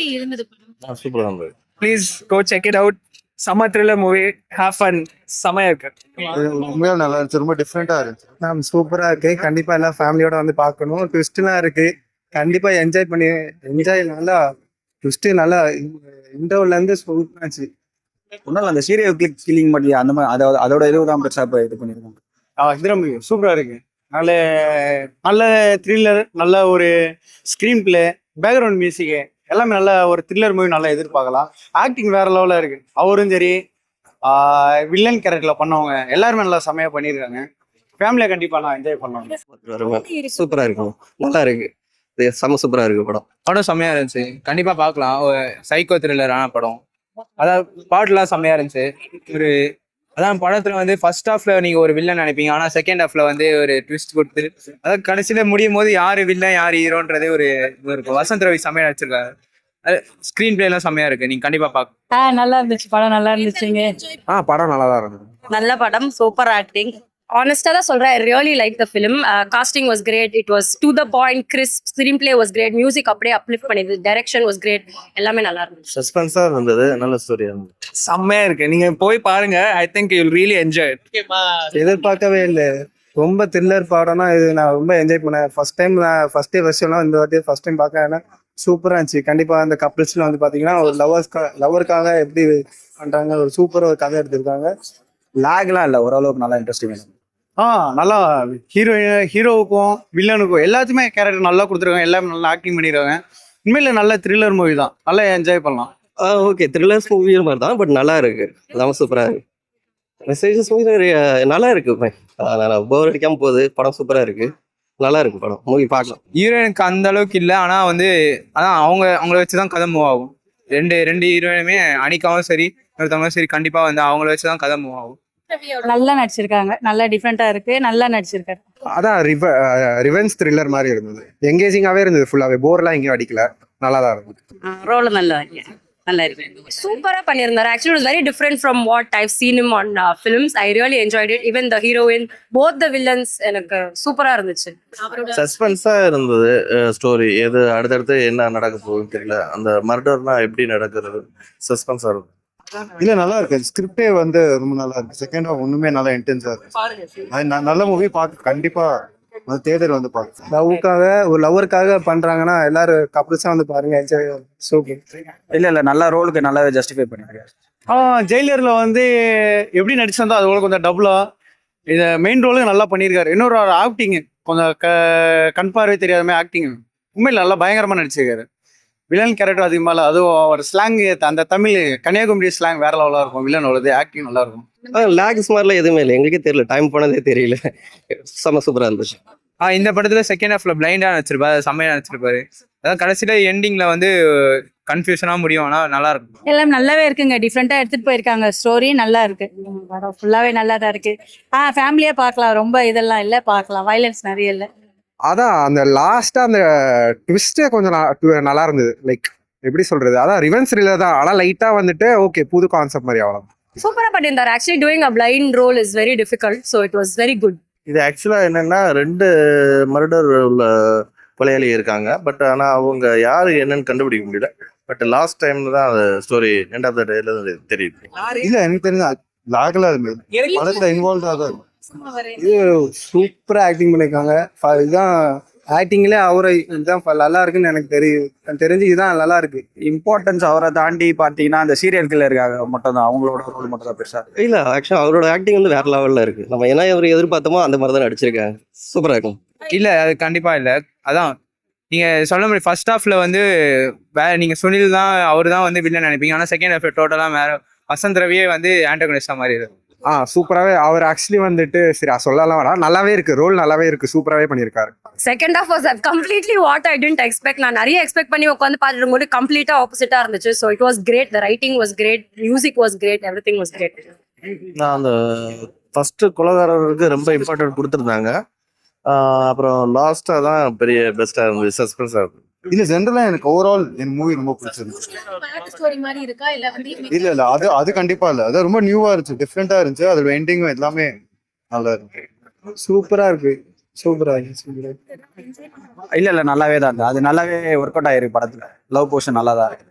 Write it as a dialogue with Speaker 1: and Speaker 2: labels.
Speaker 1: எப்படி இருந்தது படம்?
Speaker 2: சூப்பரா இருந்தது.
Speaker 3: Please go check it out. செம்ம த்ரில்லர் மூவி, ஹேவ் ஃபன். செம்மையா இருக்கு.
Speaker 4: உண்மையாக நல்லா இருந்துச்சு, ரொம்ப டிஃப்ரெண்டா இருந்துச்சு.
Speaker 5: சூப்பரா இருக்கு. கண்டிப்பா எல்லாம் ஃபேமிலியோட வந்து பார்க்கணும். ட்விஸ்ட்லாம் இருக்கு. கண்டிப்பா என்ஜாய் நல்லா ட்விஸ்ட் நல்லா இன்டர்வல்ல இருந்து சூப்பராச்சு.
Speaker 6: ஒன்றும் அந்த சீரியல் கில்லிங் பண்ணி அந்த மாதிரி அதோட இதுதான் பெருசா இப்போ இது பண்ணியிருக்காங்க.
Speaker 3: சூப்பரா இருக்கு. நல்ல நல்ல த்ரில்லர், நல்ல ஒரு ஸ்கிரீன் பிளே, பேக்ரவுண்ட் மியூசிக் எல்லாமே நல்ல ஒரு த்ரில்லர் மூவி நல்லா எதிர்பார்க்கலாம். ஆக்டிங் வேற லெவலில் இருக்கு. அவரும் சரி, வில்லன் கேரக்டர்ல பண்ணவங்க எல்லாருமே நல்லா செமையா பண்ணியிருக்காங்க. ஃபேமிலியை கண்டிப்பா நான் என்ஜாய் பண்ணுவாங்க.
Speaker 2: சூப்பரா இருக்கும், நல்லா இருக்கு. செம்ம சூப்பரா இருக்கு
Speaker 7: படம் செம்மையா இருந்துச்சு. கண்டிப்பா பார்க்கலாம். ஒரு சைக்கோ த்ரில்லரான படம். அதாவது பாட்டுலாம் செம்மையா இருந்துச்சு. ஒரு அதான் படத்துல வந்து ஃபர்ஸ்ட் ஹாஃப்ல நீங்க ஒரு வில்லன் நினைப்பீங்க, ஆனா செகண்ட் ஹாஃப்ல வந்து ஒரு ட்விஸ்ட் கொடுத்து அதாவது கடைசியில முடியும் போது யாரு வில்லன் யாரு ஹீரோன்றதே ஒரு இது இருக்கும். வசந்த் ரவி செம்மையா நடிச்சிருக்காரு. அது ஸ்கிரீன் பிளே எல்லாம் செம்மையா இருக்கு. நீங்க கண்டிப்பா பார்க்கலாம்.
Speaker 1: நல்லா இருந்துச்சு படம், நல்லா இருந்துச்சுங்க.
Speaker 4: படம் நல்லா தான் இருந்தது.
Speaker 1: நல்ல படம், சூப்பர் ஆக்டிங். ஆனஸ்டா தான் சொல்றேன், I really like the film. Casting was great, it was to the point, crisp. Screenplay was great, music அப்படியே அப்லிஃப்ட் பண்ணிது, டைரக்ஷன் வாஸ் கிரேட், எல்லாமே நல்லா இருந்துச்சு.
Speaker 2: சஸ்பென்ஸா இருந்தது, நல்ல ஸ்டோரியா இருந்தது,
Speaker 3: செம்மையா இருக்கு. நீங்க போய் பாருங்க. I think you will really enjoy it.
Speaker 5: எதிர்பார்க்கவே இல்லை. ரொம்ப த்ரில்லர் படம்னா இது நான் ரொம்ப என்ஜாய் பண்ணேன். ஃபர்ஸ்ட் டைம் நான் ஃபர்ஸ்ட் வருஷம்லாம் இந்த வாட்டி ஃபர்ஸ்ட் டைம் பார்க்கறேன்னா சூப்பரா இருந்துச்சு. கண்டிப்பா அந்த கப்பிள்ஸ்ல வந்து பாத்தீங்கன்னா ஒரு லவருக்காக எப்படி பண்றாங்க, ஒரு சூப்பரா ஒரு கதை எடுத்திருக்காங்க.
Speaker 6: லேக்லாம் இல்லை, ஓரளவுக்கு நல்லா இன்ட்ரெஸ்டிங்.
Speaker 3: நல்லா ஹீரோவுக்கும் வில்லனுக்கும் எல்லாத்துக்குமே கேரக்டர் நல்லா கொடுத்துருக்காங்க. எல்லாமே நல்லா ஆக்டிங் பண்ணிடுறாங்க. உண்மையில நல்ல த்ரில்லர் மூவி தான், நல்லா என்ஜாய் பண்ணலாம்.
Speaker 2: ஓகே, த்ரில்லர்ஸ் மூவி மாதிரி தான், பட் நல்லா இருக்கு, எல்லாமே சூப்பரா இருக்கு. மெசேஜஸ் மூவி நல்லா இருக்கு. போர் அடிக்காம போகுது, படம் சூப்பரா இருக்கு, நல்லா இருக்கு படம். மூவி பார்க்கலாம்.
Speaker 7: ஹீரோயினுக்கு அந்த அளவுக்கு இல்லை, ஆனா வந்து அதான் அவங்கள வச்சுதான் கதை மூவ் ஆகும். ரெண்டு ஹீரோயினுமே அனிகாவும் சரி ஒருத்தவங்களும் சரி கண்டிப்பா வந்து அவங்கள வச்சுதான் கதை மூவ் ஆகும்.
Speaker 1: நல்லா நடிச்சிருக்காங்க, நல்லா டிஃப்ரெண்டா இருக்கு, நல்லா நடிச்சிருக்காரு.
Speaker 4: அதான் ரிவெஞ்ச் த்ரில்லர் மாதிரி இருந்தது. எங்கேஜிங்காவே இருந்தது, ஃபுல்லாவே போர்லாம் எங்கேயும் அடிக்கல, நல்லா தான் இருந்தது.
Speaker 1: ரோல் நல்லா இருக்கு, சூப்பரா பண்ணியிருந்தாரு. Actually it's very different from what I've seen him on films. I really enjoyed it. Even the heroine, both the villains எனக்கு சூப்பரா இருந்துச்சு.
Speaker 2: சஸ்பென்ஸா இருந்தது ஸ்டோரி. எது அடுத்தடுத்து என்ன நடக்க போகுதுன்னு தெரியல. அந்த மர்டர்னா எப்படி நடக்கிறது, சஸ்பென்ஸா இருக்கும்.
Speaker 4: இல்ல நல்லா இருக்கு. ஸ்கிரிப்டே வந்து ரொம்ப நல்லா இருக்கு. செகண்ட் ஹாஃப் ஒண்ணுமே நல்லா இன்டென்ஸா இருக்கு. நல்ல மூவி பார்க்க கண்டிப்பா தியேட்டர் வந்து பார்க்க.
Speaker 5: ஒரு லவருக்காக பண்றாங்கன்னா எல்லாரும் கப்பிள்ஸா வந்து பாருங்க, என்ஜாய். சூப்பர்.
Speaker 6: இல்ல நல்லா ரோலுக்கு நல்லாவே ஜஸ்டிஃபை பண்ணிருக்காரு.
Speaker 3: ஜெயிலர்ல வந்து எப்படி நடிச்சிருந்தோ அதோட கொஞ்சம் டபுளா இதை மெயின் ரோலுக்கு நல்லா பண்ணியிருக்காரு. இன்னொரு ஆக்டிங் கொஞ்சம் கண் பார்வை தெரியாத மாதிரி ஆக்டிங் உண்மையில நல்லா பயங்கரமா நடிச்சிருக்காரு. வில்லன் கேரக்டர் அதிகமாக இல்லை, அதுவும் ஒரு ஸ்லாங், அந்த தமிழ் கன்னியாகுமரி ஸ்லாங் வேற லெவலாக இருக்கும். வில்லன் உள்ளது ஆக்டிங் நல்லா இருக்கும்.
Speaker 2: லேக்ஸ் மாதிரிலாம் எதுவுமே இல்லை, எங்களுக்கே தெரியல, டைம் போனதே தெரியல. செம்ம சூப்பரா இருந்துச்சு.
Speaker 7: இந்த படத்துல செகண்ட் ஹாஃப்ல பிளைண்டா நடிச்சிருப்பாரு, செம்மையா நடிச்சிருப்பாரு. அதாவது கடைசியில எண்டிங்ல வந்து கன்ஃபியூஷனா முடியும், ஆனா நல்லா இருக்கும்.
Speaker 1: எல்லாம் நல்லாவே இருக்குங்க, டிஃப்ரெண்டா எடுத்துட்டு போயிருக்காங்க. ஸ்டோரி நல்லா இருக்கு, படம் ஃபுல்லாவே நல்லா தான் இருக்கு. ஃபேமிலியா பார்க்கலாம், ரொம்ப இதெல்லாம் இல்லை, பார்க்கலாம். வயலன்ஸ் நிறைய இல்லை.
Speaker 4: அதான் அந்த லாஸ்டா அந்த ட்விஸ்டே கொஞ்சம் நல்லா இருந்தது. லைக் எப்படி சொல்றது, அதான் ரிவெஞ்ச் த்ரில்லர் தான், ஆனா லைட்டா வந்துட்டு ஓகே புது கான்செப்ட் மாதிரி அவ்வளவு
Speaker 1: சூப்பரா பண்ணியிருந்தாரு. Actually doing a blind role is very difficult, so it was very good.
Speaker 2: இது ஆக்சுவலா என்னன்னா 2 மர்டர் உள்ள கொலையாளி இருக்காங்க. பட் ஆனா அவங்க யாரு என்னன்னு கண்டுபிடிக்க முடியல. பட் லாஸ்ட் டைம்ல தான் அந்த ஸ்டோரி எண்ட் ஆஃப் த டேல தெரியுது.
Speaker 4: இல்ல எனக்கு தெரிஞ்ச லாகல படத்துல இன்வால்வ் ஆகும்.
Speaker 5: இது சூப்பரா ஆக்டிங் பண்ணிருக்காங்க. இதுதான் ஆக்டிங்ல அவரை இதுதான் நல்லா இருக்குன்னு எனக்கு தெரிஞ்சு இதுதான் நல்லா இருக்கு.
Speaker 6: இம்பார்ட்டன்ஸ் அவரை தாண்டி பாத்தீங்கன்னா அந்த சீரியல் கில்லருக்காக மட்டும் தான், அவங்களோட ரோல் மட்டும் தான் பெருசா.
Speaker 2: இல்ல ஆக்சுவலா அவரோட ஆக்டிங் வந்து வேற லெவல்ல இருக்கு. நம்ம என்ன இவர் எதிர்பார்த்தோமோ அந்த மாதிரி தான் நடிச்சிருக்காங்க. சூப்பரா இருக்கும்.
Speaker 7: இல்ல அது கண்டிப்பா இல்ல. அதான் நீங்க சொல்ல முடியும். ஃபர்ஸ்ட் ஹாஃப்ல வந்து நீங்க சுனில் தான், அவர் தான் வந்து வில்லன் நினைப்பீங்க, ஆனா செகண்ட் ஹாஃப்ல டோட்டலா வேற வசந்த் ரவியே வந்து ஆண்டகனிஸ்டா மாதிரி இருக்கு.
Speaker 4: சூப்பராகவே அவர் ஆக்சுவலி வந்துட்டு சரி சொல்லலாம் வேணாம், நல்லாவே இருக்கு, ரோல் நல்லாவே இருக்கு, சூப்பராகவே பண்ணியிருக்காரு.
Speaker 1: Second half was completely what I didn't expect. நான் நிறைய எக்ஸ்பெக்ட் பண்ணி உட்காந்து பார்த்துட்டு போது கம்ப்ளீட்டா ஆப்போசிட்டா இருந்துச்சு. So it was great. The writing was great, music was great, everything was great.
Speaker 2: நான் அந்த ஃபர்ஸ்ட் கொலைகாரருக்கு ரொம்ப இம்பார்ட்டன்ட் கொடுத்துருந்தாங்க. அப்புறம் லாஸ்டா தான் பெரிய பெஸ்டா இருந்தது, சஸ்பென்ஸா இருந்தது.
Speaker 4: இல்ல ஜென்ரலா எனக்கு ஓவரால் என் மூவி ரொம்ப பிடிச்சிருந்துச்சு. இல்ல அது கண்டிப்பா இல்ல, அது ரொம்ப நியூவா இருந்துச்சு, டிஃப்ரெண்டா இருந்துச்சு. அதோட எண்டிங்கும் எல்லாமே நல்லா இருக்கு,
Speaker 5: சூப்பரா இருக்கு. சூப்பரா
Speaker 6: இல்ல நல்லாவே தான் இருக்கு. அது நல்லாவே ஒர்க் அவுட் ஆயிருக்கு படத்துல. லவ் போர்ஷன் நல்லா தான் இருக்கு.